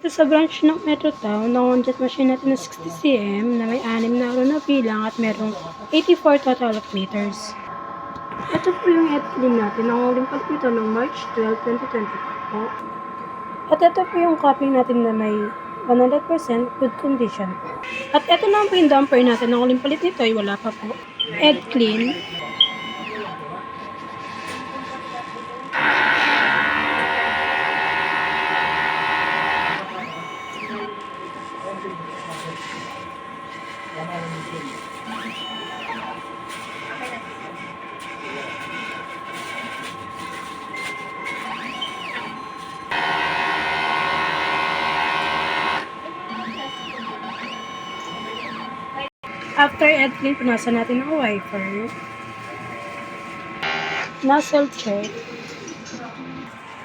Sa branch ng Metrotown, na-on-jet machine natin na 60cm na may 6 na araw na bilang at merong 84 total of meters. Ito po yung head clean natin. Nanguling palit nito noong March 12, 2024 po. At ito po yung cupping natin na may 100% good condition. At ito naman po yung damper natin. Nanguling palit nito ay wala pa po. Head clean. After head clean, punasan natin ang wiper. Nozzle check.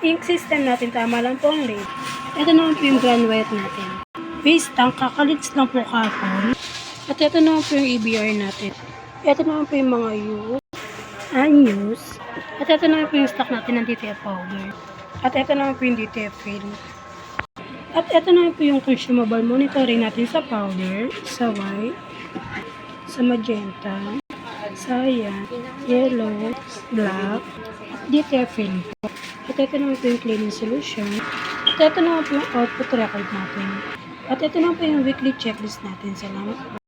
Ink system natin, tama lang po ang lead. Ito naman po yung ground wet natin. Base tank, kakalids lang po kahapon. At ito naman po yung EBR natin. Ito naman po yung mga use, unused. At ito naman po yung stock natin ng DTF powder. At ito naman po yung DTF film. At ito naman po yung consumable monitoring natin sa powder, sa white, sa magenta, cyan, yellow, black, at DTF film po. At ito naman po yung cleaning solution. At ito naman po yung output record natin. At ito naman po yung weekly checklist natin. Salamat po.